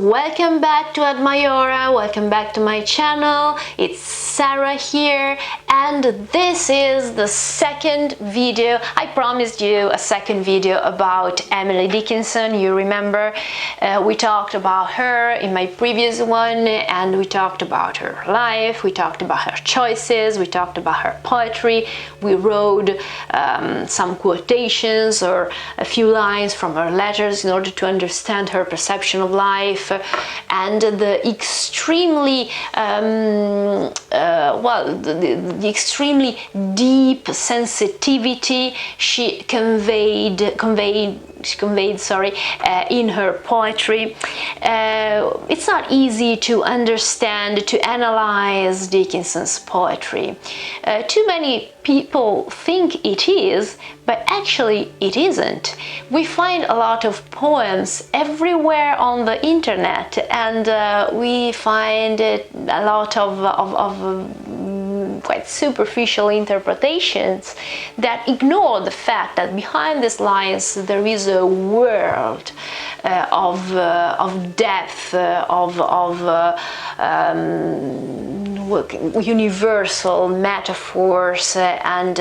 welcome back to Ad Maiora, welcome back to my channel. It's Sarah here, and this is the second video. I promised you a second video about Emily Dickinson. You remember we talked about her in my previous one, and we talked about her life, we talked about her choices, we talked about her poetry, we wrote some quotations or a few lines from her letters in order to understand her perception of life and the extremely the extremely deep sensitivity she conveyed in her poetry. It's not easy to understand, to analyze Dickinson's poetry. Too many people think it is, but actually it isn't. We find a lot of poems everywhere on the internet, and we find a lot of quite superficial interpretations that ignore the fact that behind these lines there is a world of depth, universal metaphors and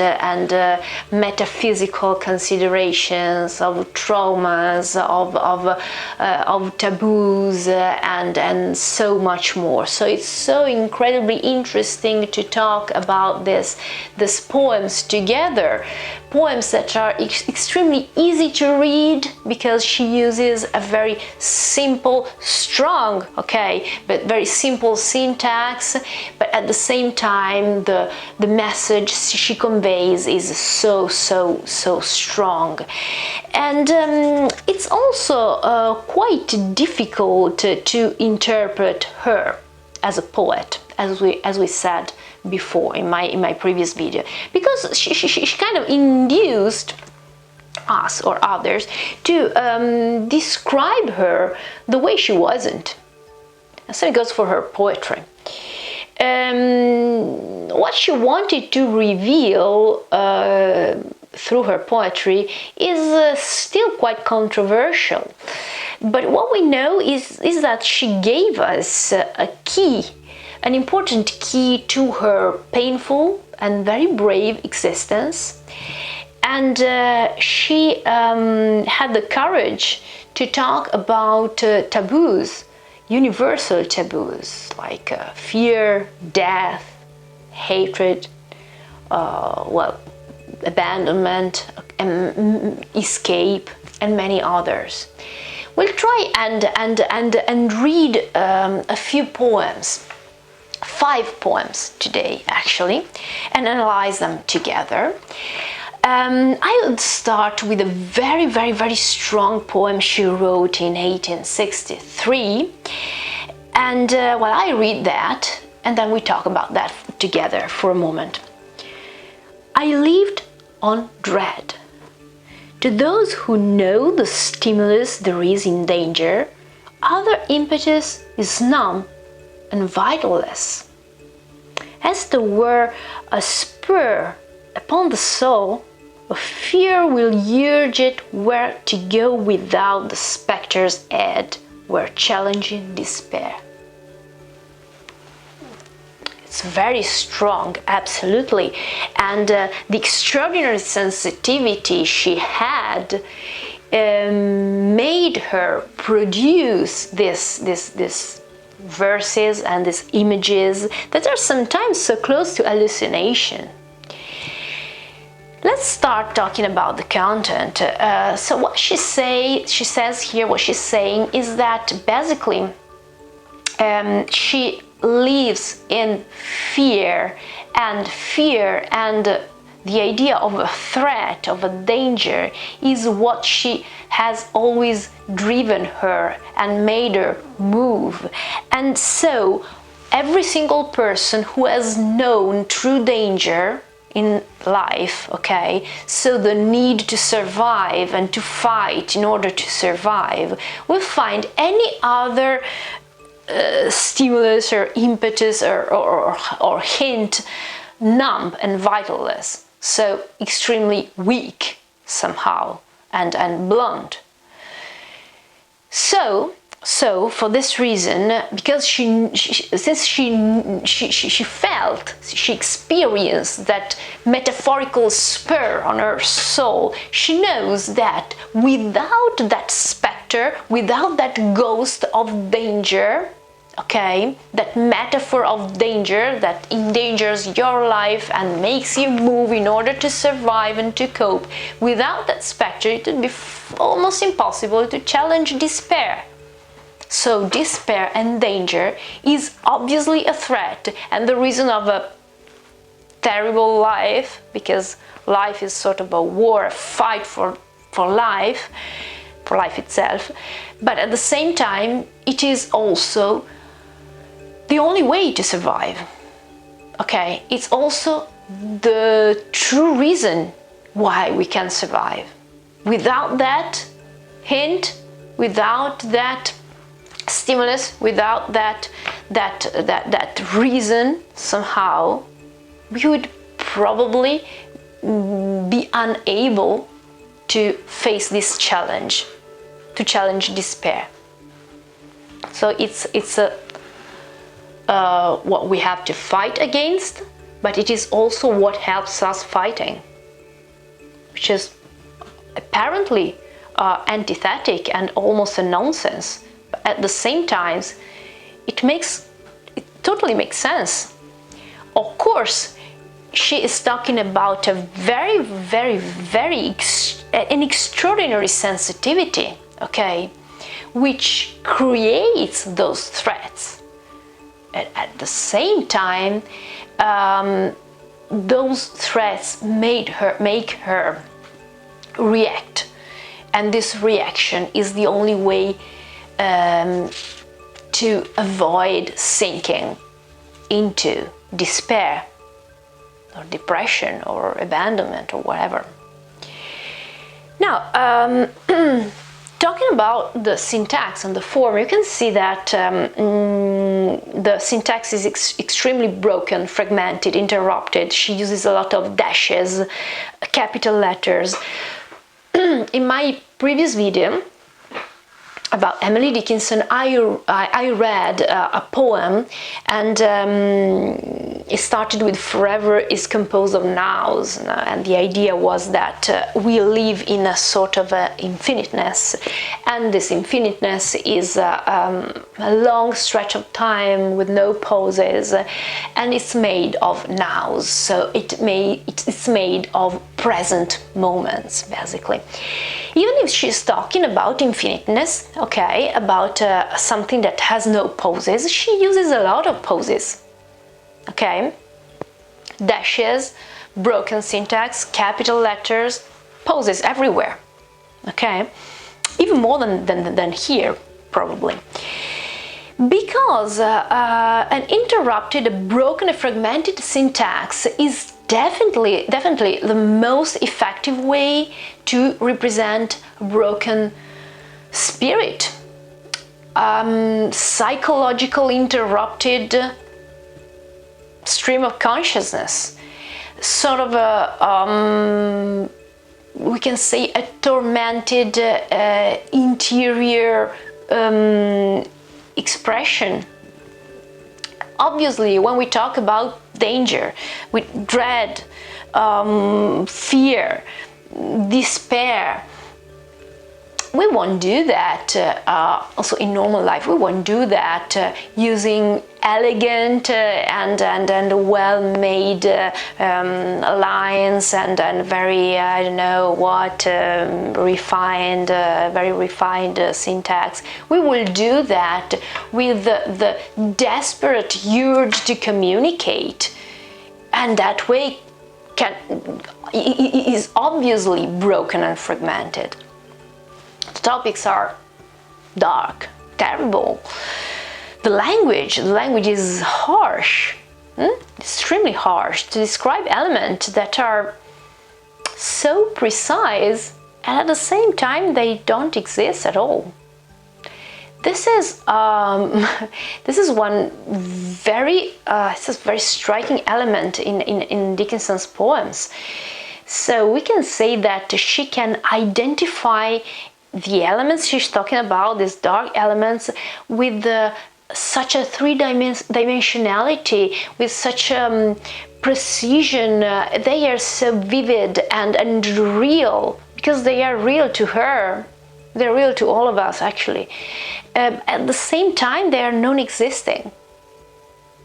metaphysical considerations, of traumas, of taboos, and so much more. So it's so incredibly interesting to talk about these poems together. Poems that are extremely easy to read because she uses a very simple, strong, but very simple syntax, but at the same time the message she conveys is so strong. And it's also quite difficult to interpret her as a poet, as we said before in my previous video, because she kind of induced us or others to describe her the way she wasn't. And so it goes for her poetry. What she wanted to reveal through her poetry is still quite controversial. But what we know is that she gave us a key, an important key to her painful and very brave existence. And she had the courage to talk about taboos, universal taboos like fear, death, hatred, abandonment, escape, and many others. We'll try and read a few poems, 5 poems today actually, and analyze them together. I would start with a very strong poem she wrote in 1863, and I read that, and then we talk about that together for a moment. I lived on dread. To those who know the stimulus there is in danger, other impetus is numb and vitalless. As there were a spur upon the soul, a fear will urge it where to go without the spectre's head, where challenging despair. It's very strong, absolutely, and the extraordinary sensitivity she had made her produce this verses and these images that are sometimes so close to hallucination. Let's start talking about the content. So what she says here, what she's saying is that basically she lives in fear, and the idea of a threat, of a danger, is what she has always driven her and made her move. And so every single person who has known true danger in life, so the need to survive and to fight in order to survive, will find any other stimulus or impetus or hint numb and vitalless, so extremely weak somehow and blunt. So So for this reason, because she felt, she experienced that metaphorical spur on her soul, she knows that without that specter, without that ghost of danger, okay, that metaphor of danger that endangers your life and makes you move in order to survive and to cope, without that specter it would be almost impossible to challenge despair. So despair and danger is obviously a threat and the reason of a terrible life, because life is sort of a war, a fight for life itself, but at the same time it is also the only way to survive. Okay, it's also the true reason why we can survive. Without that hint, without that stimulus, without that reason, somehow we would probably be unable to face this challenge, to challenge despair. So it's what we have to fight against, but it is also what helps us fighting, which is apparently antithetic and almost a nonsense. At the same time, it totally makes sense. Of course, she is talking about a an extraordinary sensitivity, okay, which creates those threats. And at the same time, those threats make her react, and this reaction is the only way to avoid sinking into despair or depression or abandonment or whatever. Now, talking about the syntax and the form, you can see that the syntax is extremely broken, fragmented, interrupted. She uses a lot of dashes, capital letters. In my previous video about Emily Dickinson, I read a poem, and it started with "Forever is composed of nows," and the idea was that we live in a sort of infiniteness, and this infiniteness is a long stretch of time with no pauses, and it's made of nows, so it's made of present moments, basically. Even if she's talking about infiniteness, okay, about something that has no pauses, she uses a lot of pauses, okay, dashes, broken syntax, capital letters, pauses everywhere, okay, even more than here, probably. Because an interrupted, a broken, a fragmented syntax is definitely the most effective way to represent broken spirit, psychological interrupted stream of consciousness, sort of a we can say a tormented interior expression. Obviously, when we talk about danger, with dread, fear, despair, we won't do that also in normal life. We won't do that using elegant and well-made lines and very, I don't know what, refined, very refined syntax. We will do that with the desperate urge to communicate, and that way is obviously broken and fragmented. The topics are dark, terrible. The language is harsh, extremely harsh, to describe elements that are so precise and at the same time they don't exist at all. This is one very striking element in Dickinson's poems. So we can say that she can identify the elements she's talking about, these dark elements, with such a three-dimensionality, with such precision. They are so vivid and real, because they are real to her. They're real to all of us, actually. At the same time, they are non-existing.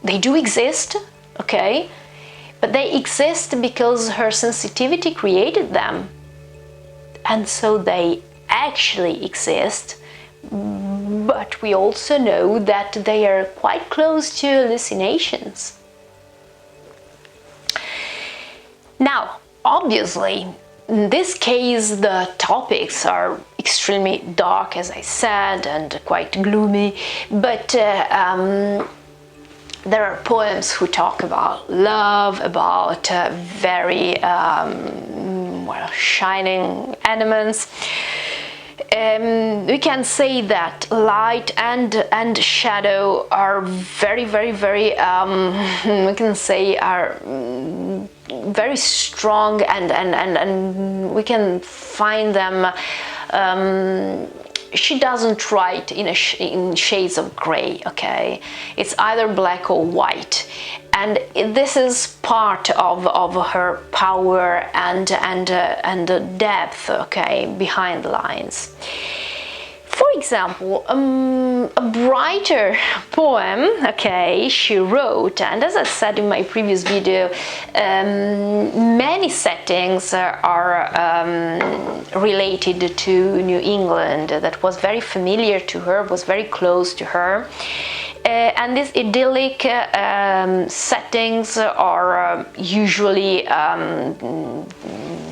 They do exist, okay? But they exist because her sensitivity created them. And so they actually exist. But we also know that they are quite close to hallucinations. Now, obviously, in this case, the topics are extremely dark, as I said, and quite gloomy, but there are poems who talk about love, about very shining elements. We can say that light and shadow are very, very, very, we can say are very strong, and we can find them. She doesn't write in shades of gray, okay? It's either black or white, and this is part of her power and the depth, okay, behind the lines. For example, a brighter poem, okay, she wrote, and as I said in my previous video, many settings are related to New England, that was very familiar to her, was very close to her. And these idyllic settings are usually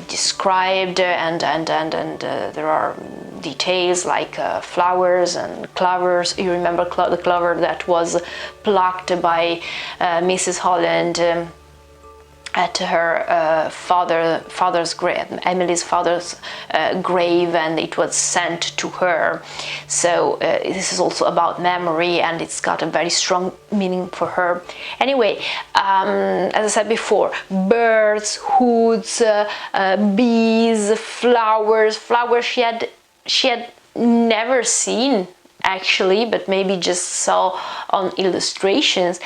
described, and there are details like flowers and clovers. You remember the clover that was plucked by Mrs. Holland at her father's grave, Emily's father's grave, and it was sent to her. So this is also about memory, and it's got a very strong meaning for her. Anyway, as I said before, birds, hoods, bees, flowers she had never seen, actually, but maybe just saw on illustrations.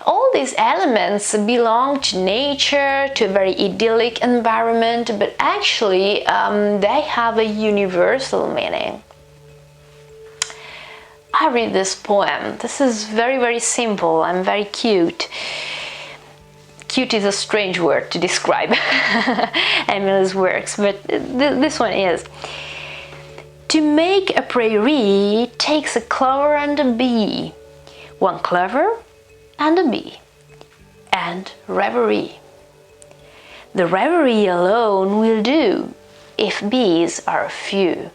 All these elements belong to nature, to a very idyllic environment, but actually they have a universal meaning. I read this poem. This is very, very simple and very cute. Cute is a strange word to describe Emily's works, but this one is. To make a prairie takes a clover and a bee, one clover and a bee, and reverie. The reverie alone will do, if bees are few.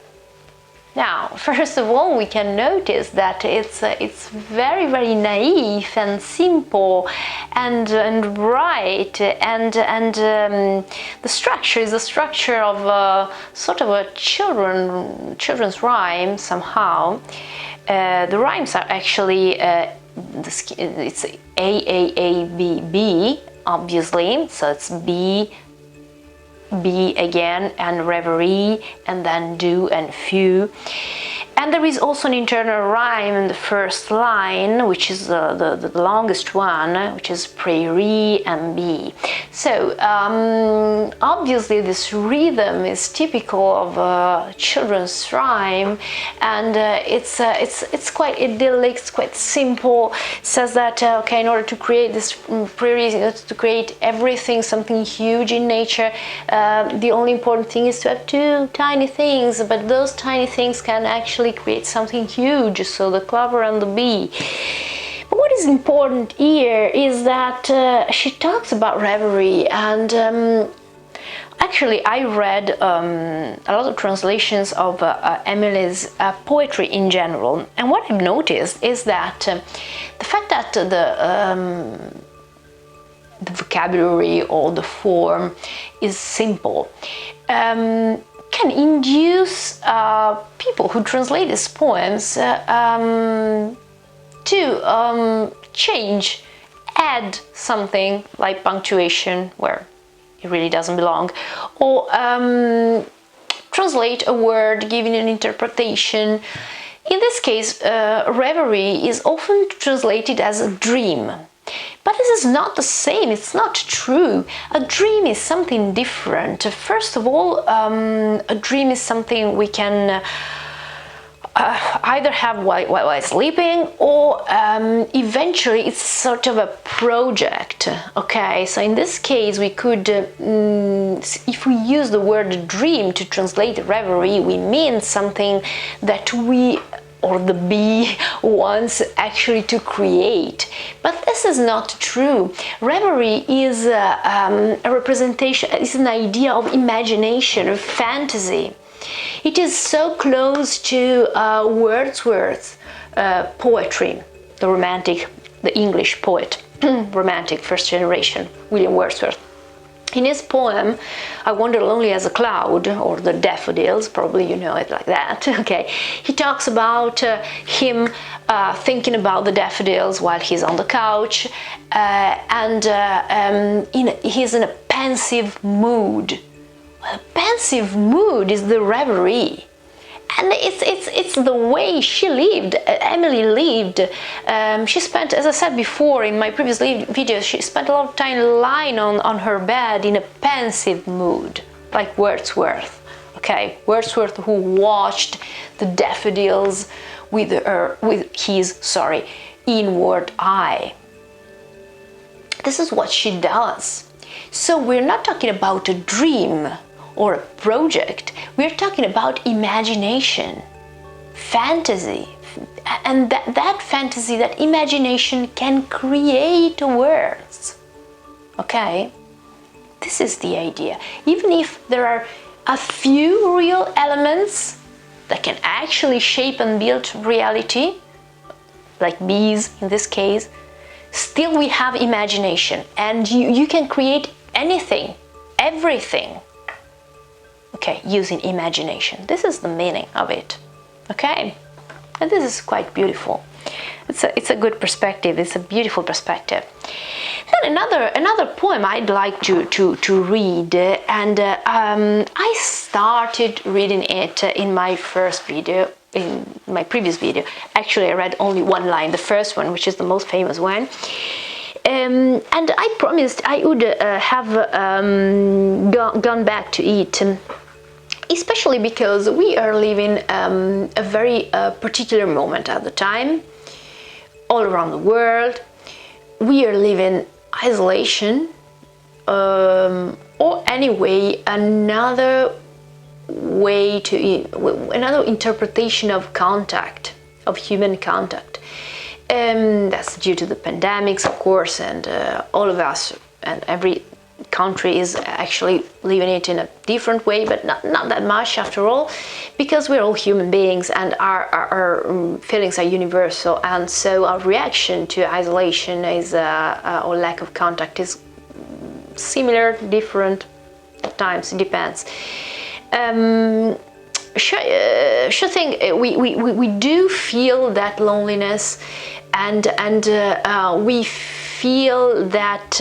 Now, first of all, we can notice that it's very, very naive and simple and bright, and the structure is a structure of sort of a children's rhyme somehow. The rhymes are actually it's A-A-A-B-B, obviously, so it's B, B again, and reverie, and then do and few. And there is also an internal rhyme in the first line, which is the longest one, which is prairie and bee. So obviously this rhythm is typical of children's rhyme, and it's quite idyllic, it's quite simple. It says that okay, in order to create this prairie, in order to create everything, something huge in nature, the only important thing is to have two tiny things, but those tiny things can actually create something huge, so the clover and the bee. But what is important here is that she talks about reverie, and actually I read a lot of translations of Emily's poetry in general, and what I've noticed is that the fact that the vocabulary or the form is simple can induce people who translate these poems to change, add something like punctuation where it really doesn't belong, or translate a word, giving an interpretation. In this case, reverie is often translated as a dream. But this is not the same, it's not true. A dream is something different. First of all, a dream is something we can either have while sleeping, or eventually it's sort of a project. Okay, so in this case we could, if we use the word dream to translate reverie, we mean something that we or the bee wants actually to create. But this is not true. Reverie is a representation, is an idea of imagination, of fantasy. It is so close to Wordsworth's poetry, the English poet, romantic, first generation, William Wordsworth. In his poem, I Wander Lonely as a Cloud, or the Daffodils, probably you know it like that, okay, he talks about him thinking about the daffodils while he's on the couch, and he's in a pensive mood. A pensive mood is the reverie, and it's the way she lived. Emily lived. She spent, as I said before in my previous videos, she spent a lot of time lying on her bed in a pensive mood, like Wordsworth. Okay, Wordsworth, who watched the daffodils with his inward eye. This is what she does. So we're not talking about a dream or a project, we're talking about imagination, fantasy, and that fantasy, that imagination can create words. Okay, this is the idea. Even if there are a few real elements that can actually shape and build reality, like bees in this case, still we have imagination, and you can create anything, everything, okay, using imagination. This is the meaning of it, okay? And this is quite beautiful. It's a good perspective. It's a beautiful perspective. Then another poem I'd like to read, and I started reading it in my first video, in my previous video. Actually, I read only one line, the first one, which is the most famous one. And I promised I would have gone back to it, especially because we are living a very particular moment at the time, all around the world. We are living isolation, or anyway, another interpretation of contact, of human contact. That's due to the pandemics, of course, and all of us and every country is actually living it in a different way, but not that much after all, because we're all human beings and our feelings are universal, and so our reaction to isolation is or lack of contact is similar, different at times, it depends. Sure thing, we do feel that loneliness, and we feel that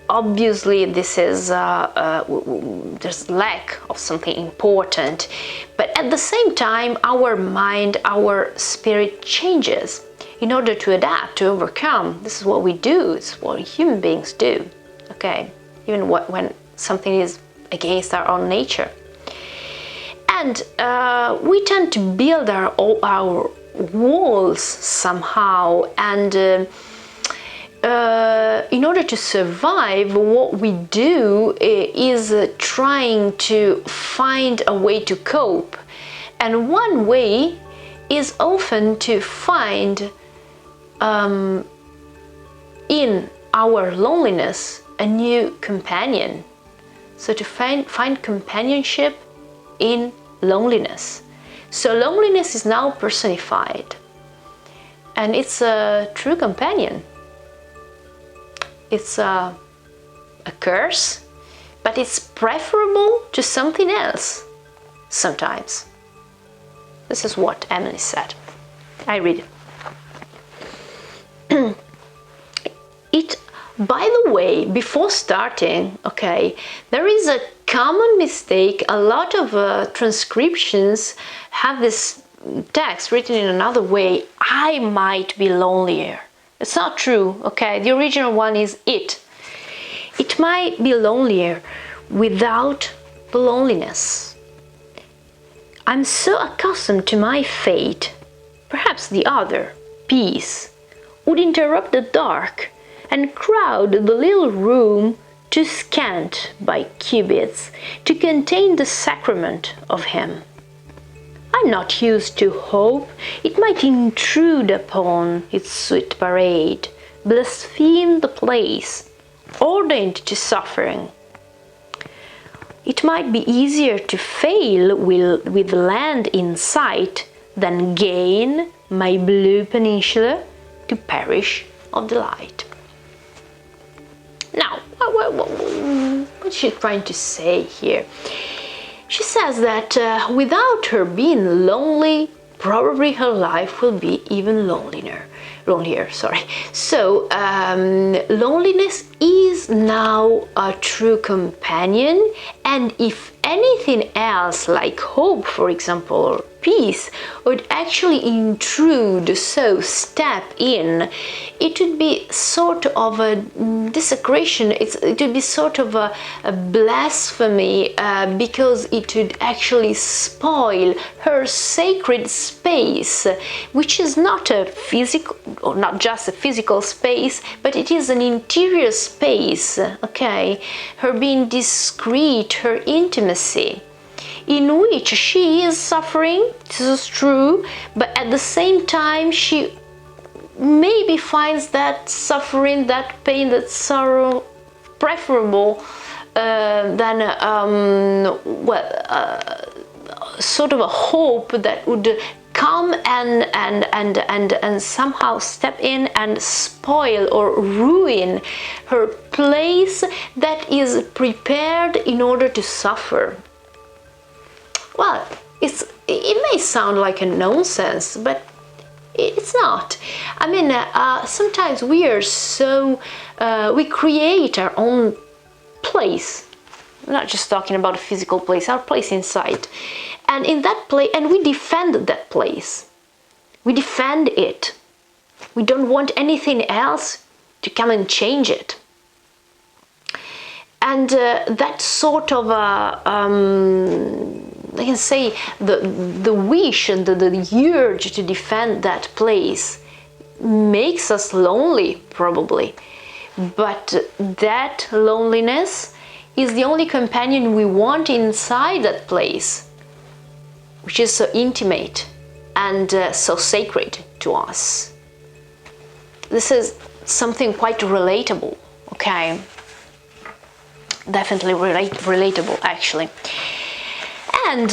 obviously this is there's lack of something important, but at the same time our mind, our spirit changes in order to adapt, to overcome. This is what we do, it's what human beings do, okay, even when something is against our own nature. And we tend to build our walls somehow, and in order to survive, what we do is trying to find a way to cope. And one way is often to find in our loneliness a new companion. So to find companionship in loneliness. So loneliness is now personified, and it's a true companion. It's a curse, but it's preferable to something else sometimes. This is what Emily said. I read it. By the way, before starting, okay, there is a common mistake. A lot of transcriptions have this text written in another way. I might be lonelier. It's not true, okay? The original one is it. It might be lonelier without the loneliness. I'm so accustomed to my fate. Perhaps the other, peace, would interrupt the dark and crowd the little room too scant by cubits to contain the sacrament of him. I'm not used to hope. It might intrude upon its sweet parade, blaspheme the place, ordained to suffering. It might be easier to fail with land in sight than gain my blue peninsula to perish of delight. Now, what's she trying to say here? She says that without her being lonely, probably her life will be even lonelier. So loneliness is now a true companion, and if anything else like hope, for example, or peace would actually intrude, so step in, it would be sort of a desecration. It would be sort of a blasphemy, because it would actually spoil her sacred space, which is not a physical, or not just a physical space, but it is an interior space, okay? Her being discreet, her intimacy, in which she is suffering, this is true, but at the same time she maybe finds that suffering, that pain, that sorrow preferable than sort of a hope that would come and somehow step in and spoil or ruin her place that is prepared in order to suffer. Well, it may sound like a nonsense, but it's not. I mean, sometimes we are so, we create our own place. I'm not just talking about a physical place, our place inside. And in that place, and we defend that place. We defend it. We don't want anything else to come and change it. And that sort of I can say the wish and the urge to defend that place makes us lonely, probably. But that loneliness is the only companion we want inside that place, which is so intimate and so sacred to us. This is something quite relatable, okay? Definitely relatable, actually. And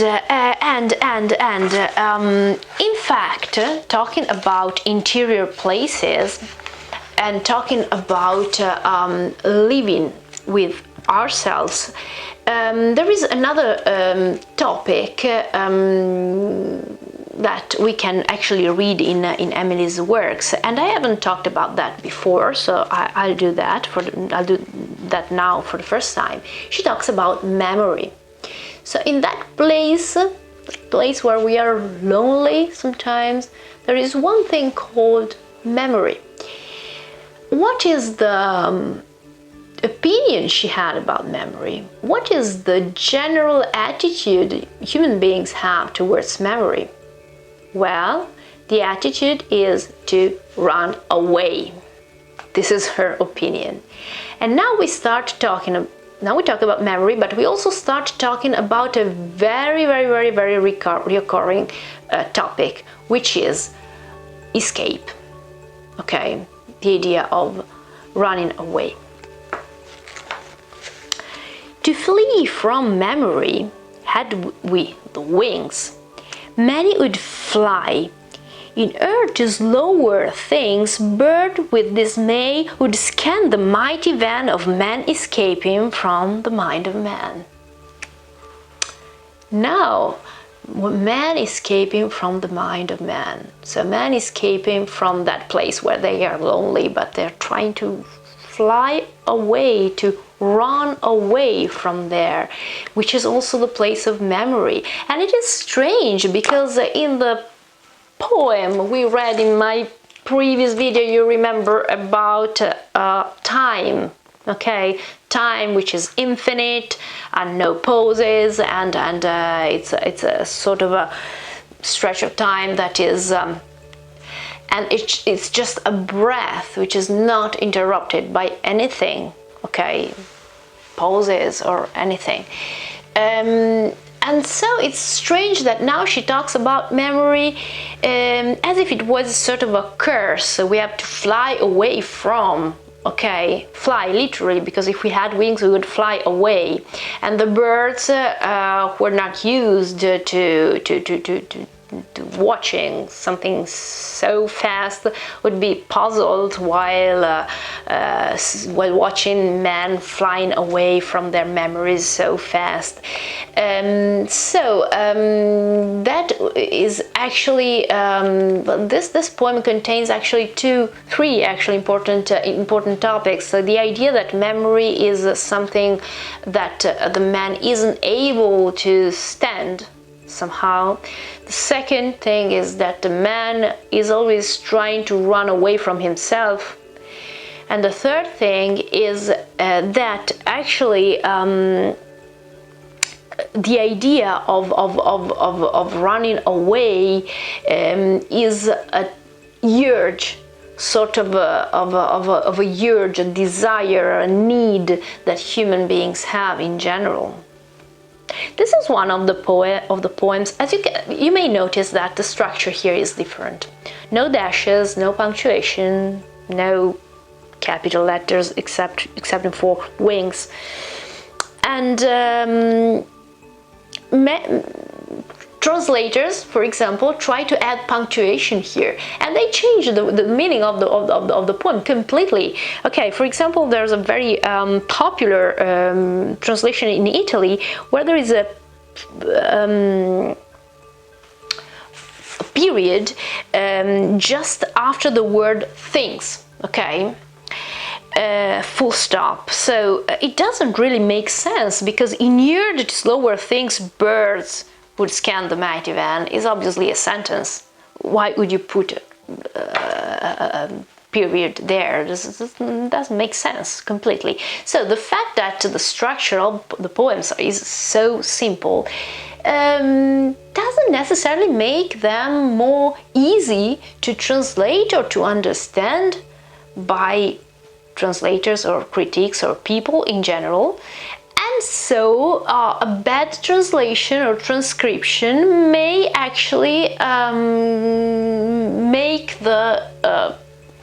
in fact, talking about interior places and talking about living with ourselves, there is another topic that we can actually read in Emily's works, and I haven't talked about that before, so I'll do that now for the first time. She talks about memory. So in that place where we are lonely sometimes, there is one thing called memory. What is the opinion she had about memory? What is the general attitude human beings have towards memory? Well, the attitude is to run away. This is her opinion. And now we talk about memory, but we also start talking about a very recurring topic, which is escape. Okay, the idea of running away. To flee from memory, had we the wings, many would fly. In order to slower things, bird with dismay would scan the mighty van of man escaping from the mind of man. Now, man escaping from the mind of man. So man escaping from that place where they are lonely, but they're trying to fly away to run away from there, which is also the place of memory. And it is strange because in the poem we read in my previous video, you remember about time, okay, time which is infinite and no pauses, and it's a sort of a stretch of time that is and it's just a breath which is not interrupted by anything, okay, pauses or anything. And so it's strange that now she talks about memory as if it was sort of a curse we have to fly away from. Okay, fly literally, because if we had wings we would fly away, and the birds were not used to watching something so fast would be puzzled while watching men flying away from their memories so fast. That is actually this poem contains actually three actually important topics. So the idea that memory is something that the man isn't able to stand somehow. The second thing is that the man is always trying to run away from himself. And the third thing is that actually the idea of running away is a urge, sort of a urge, a desire, a need that human beings have in general. This is one of the poems. As you may notice that the structure here is different. No dashes, no punctuation, no capital letters except for wings. And translators, for example, try to add punctuation here, and they change the meaning of the poem completely. Okay, for example, there's a very popular translation in Italy where there is a period just after the word things, okay? Full stop. So it doesn't really make sense, because inured to slower things, birds would scan the mighty van is obviously a sentence. Why would you put a period there? This doesn't make sense completely. So the fact that the structure of the poems is so simple doesn't necessarily make them more easy to translate or to understand by translators or critics or people in general. And so a bad translation or transcription may actually make the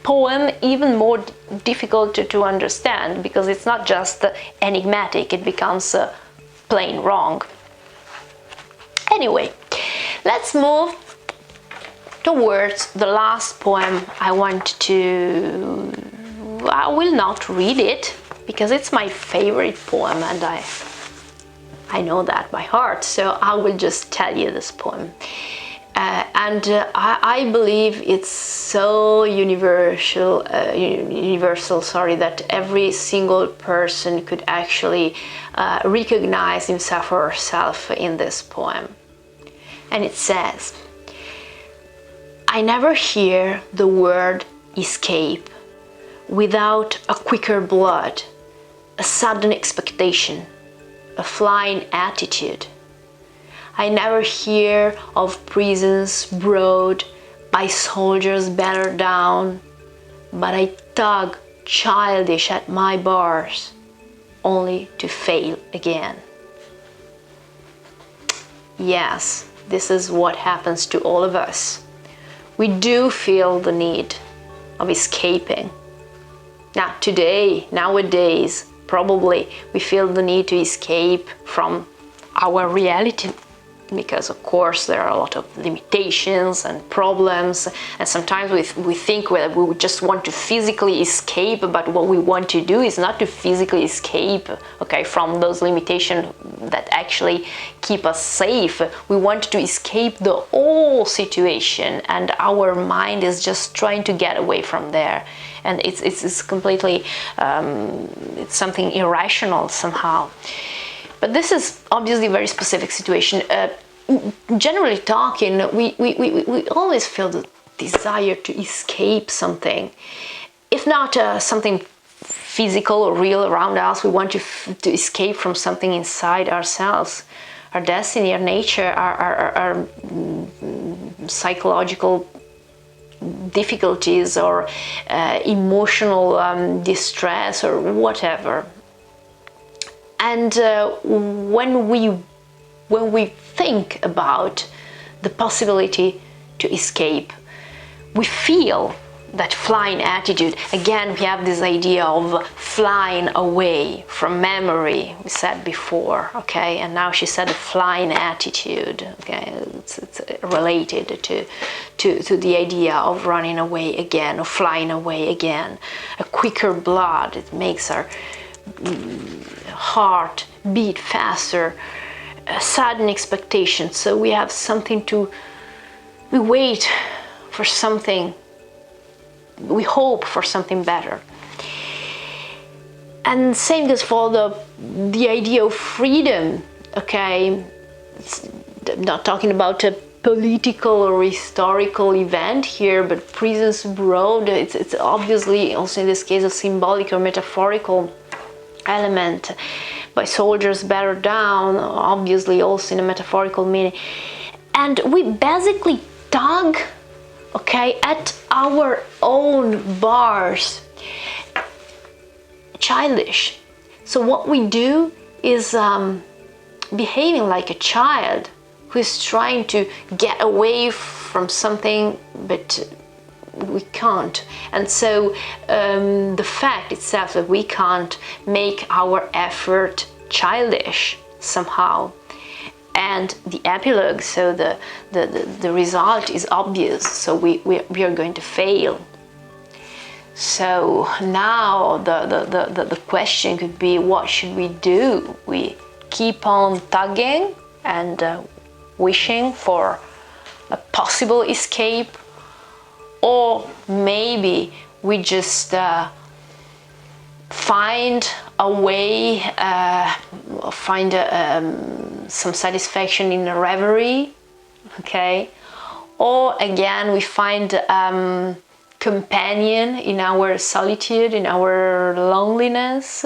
poem even more difficult to understand, because it's not just enigmatic, it becomes plain wrong. Anyway, let's move towards the last poem I will not read it because it's my favorite poem and I know that by heart, so I will just tell you this poem. I believe it's so universal, that every single person could actually recognize himself or herself in this poem. And it says, I never hear the word escape without a quicker blood, a sudden expectation, a flying attitude. I never hear of prisons broad by soldiers battered down, but I tug childish at my bars, only to fail again. Yes, this is what happens to all of us. We do feel the need of escaping. Now, nowadays, probably we feel the need to escape from our reality because of course there are a lot of limitations and problems, and sometimes we think that we just want to physically escape, but what we want to do is not to physically escape, okay, from those limitations that actually keep us safe. We want to escape the whole situation, and our mind is just trying to get away from there, and it's completely it's something irrational somehow. But this is obviously a very specific situation. Generally talking, we always feel the desire to escape something. If not something physical or real around us, we want to escape from something inside ourselves. Our destiny, our nature, our psychological difficulties, or emotional distress, or whatever. And when we think about the possibility to escape, we feel that flying attitude. Again, we have this idea of flying away from memory, we said before, okay? And now she said a flying attitude, okay? It's related to the idea of running away again, or flying away again. A quicker blood, it makes our heart beat faster, a sudden expectation. So we have something we wait for something, we hope for something better. And same goes for the idea of freedom, okay? I'm not talking about a political or historical event here, but presence abroad. It's obviously also in this case a symbolic or metaphorical element. By soldiers battered down, obviously also in a metaphorical meaning. And we basically tug, okay, at our own bars. Childish. So what we do is behaving like a child who is trying to get away from something, but we can't. And so the fact itself that we can't make our effort childish somehow. And the epilogue, so the result is obvious, so we are going to fail. So now the question could be, what should we do? We keep on tugging and wishing for a possible escape, or maybe we just find a way, find some satisfaction in a reverie, okay? Or again, we find companion in our solitude, in our loneliness.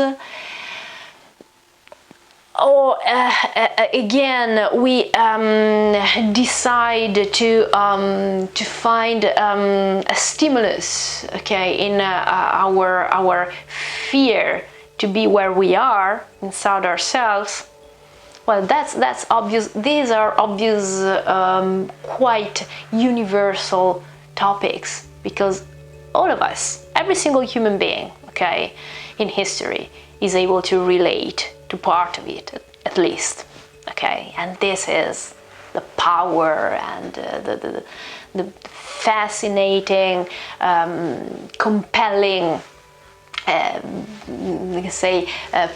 Or again, we decide to find a stimulus, okay, in our fear to be where we are inside ourselves. Well, that's obvious. These are obvious, quite universal topics, because all of us, every single human being, okay, in history, is able to relate to part of it, at least, okay? And this is the power and the fascinating, compelling,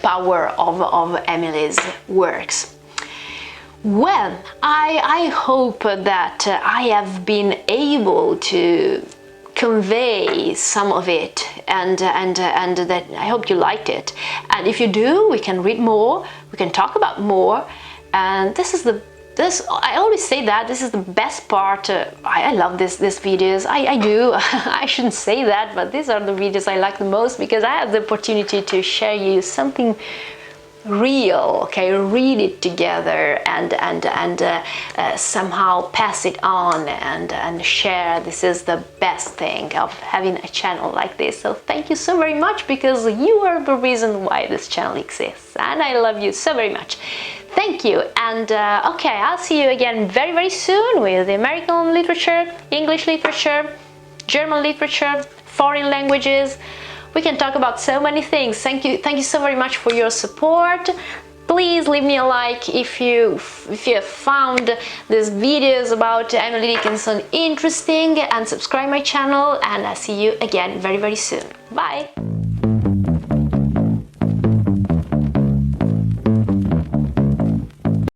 power of Emily's works. Well, I hope that I have been able to convey some of it, and that I hope you liked it. And if you do, we can read more, we can talk about more. And I always say that this is the best part. I love these videos. I do. I shouldn't say that, but these are the videos I like the most, because I have the opportunity to share you something real, okay? Read it together and somehow pass it on and share. This is the best thing of having a channel like this. So thank you so very much, because you are the reason why this channel exists, and I love you so very much. Thank you. And okay, I'll see you again very, very soon with American literature, English literature, German literature, foreign languages. We can talk about so many things. Thank you so very much for your support. Please leave me a like if you have found these videos about Emily Dickinson interesting, and subscribe my channel, and I'll see you again very soon. Bye!